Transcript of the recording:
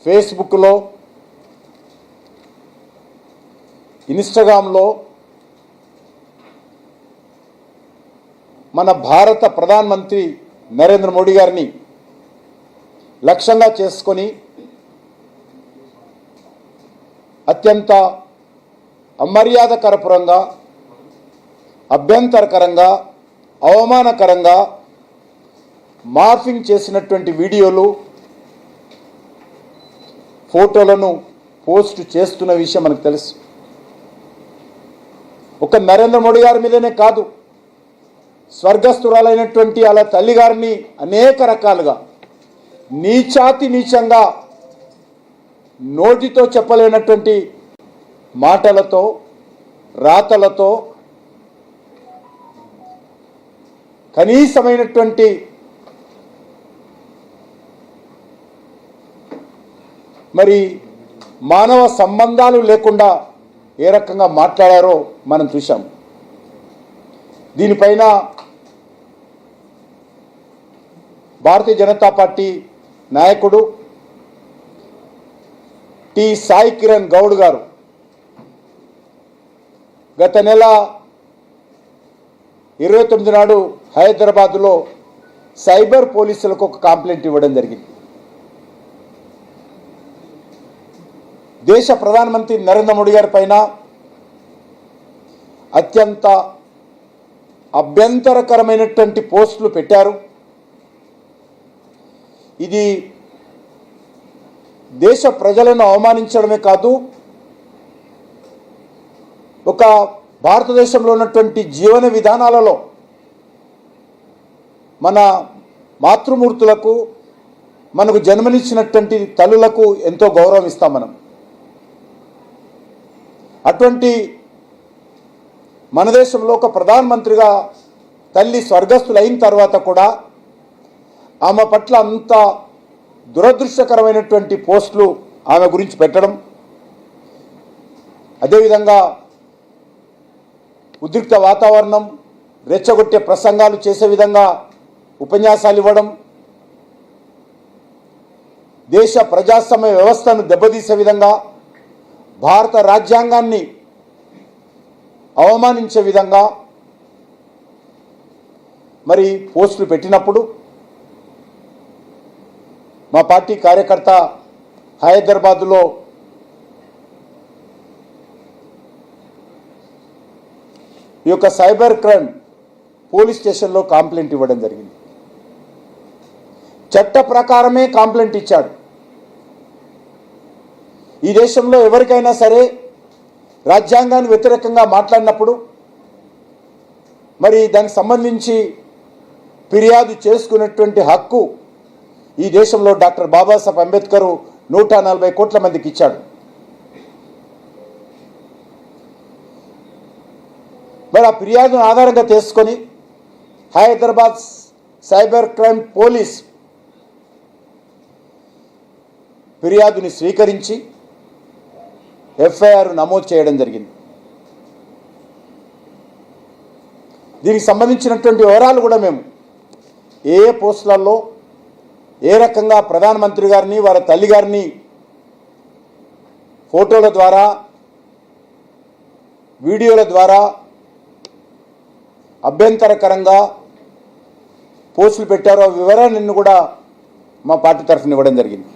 ఫేస్బుక్లో, ఇన్స్టాగ్రామ్లో మన భారత ప్రధానమంత్రి నరేంద్ర మోడీ గారిని లక్ష్యంగా చేసుకొని అత్యంత అమర్యాదకరపురంగా, అభ్యంతరకరంగా, అవమానకరంగా మార్ఫింగ్ చేసినటువంటి వీడియోలు, ఫోటోలను పోస్ట్ చేస్తున్న విషయం మనకు తెలుసు. ఒక నరేంద్ర మోడీ గారి మీదనే కాదు, స్వర్గస్థురాలైనటువంటి అలా తల్లిగారిని అనేక రకాలుగా నీచాతి నీచంగా నోటితో చెప్పలేనటువంటి మాటలతో, రాతలతో, కనీసమైనటువంటి మరి మానవ సంబంధాలు లేకుండా ఏ రకంగా మాట్లాడారో మనం చూసాం. దీనిపైన భారతీయ జనతా పార్టీ నాయకుడు టి సాయి కిరణ్ గౌడ్ గారు గత నెల 29 నాడు హైదరాబాద్లో సైబర్ పోలీసులకు ఒక కంప్లైంట్ ఇవ్వడం జరిగింది. దేశ ప్రధానమంత్రి నరేంద్ర మోడీ గారి పైన అత్యంత అభ్యంతరకరమైనటువంటి పోస్టులు పెట్టారు. ఇది దేశ ప్రజలను అవమానించడమే కాదు, ఒక భారతదేశంలో ఉన్నటువంటి జీవన విధానాలలో మన మాతృమూర్తులకు, మనకు జన్మనిచ్చినటువంటి తల్లులకు ఎంతో గౌరవం ఇస్తాం మనం. అటువంటి మన దేశంలో ఒక ప్రధానమంత్రిగా తల్లి స్వర్గస్థులైన తర్వాత కూడా ఆమె పట్ల అంత దురదృష్టకరమైనటువంటి పోస్టులు ఆమె గురించి పెట్టడం, అదేవిధంగా ఉద్రిక్త వాతావరణం, రెచ్చగొట్టే ప్రసంగాలు చేసే విధంగా ఉపన్యాసాలు ఇవ్వడం, దేశ ప్రజాస్వామ్య వ్యవస్థను దెబ్బతీసే విధంగా, భారత రాజ్యాంగాన్ని అవమానించే విధంగా మరి పోస్టులు పెట్టినప్పుడు మా పార్టీ కార్యకర్త హైదరాబాద్లో ఈ యొక్క సైబర్ క్రైమ్ పోలీస్ స్టేషన్లో కంప్లైంట్ ఇవ్వడం జరిగింది. చట్ట ప్రకారమే కంప్లైంట్ ఇచ్చాడు. ఈ దేశంలో ఎవరికైనా సరే రాజ్యాంగానికి వ్యతిరేకంగా మాట్లాడినప్పుడు మరి దానికి సంబంధించి ఫిర్యాదు చేసుకునేటువంటి హక్కు ఈ దేశంలో డాక్టర్ బాబాసాహెబ్ అంబేద్కర్ 140 కోట్ల మందికి ఇచ్చాడు. మరి ఆ ఫిర్యాదును ఆధారంగా తీసుకొని హైదరాబాద్ సైబర్ క్రైమ్ పోలీస్ ఫిర్యాదుని స్వీకరించి ఎఫ్ఐఆర్ నమోదు చేయడం జరిగింది. దీనికి సంబంధించినటువంటి వివరాలు కూడా మేము ఏ పోస్టులలో ఏ రకంగా ప్రధానమంత్రి గారిని, వారి తల్లి గారిని ఫోటోల ద్వారా, వీడియోల ద్వారా అభ్యంతరకరంగా పోస్టులు పెట్టారో వివరాలన్నీ కూడా మా పార్టీ తరఫున ఇవ్వడం జరిగింది.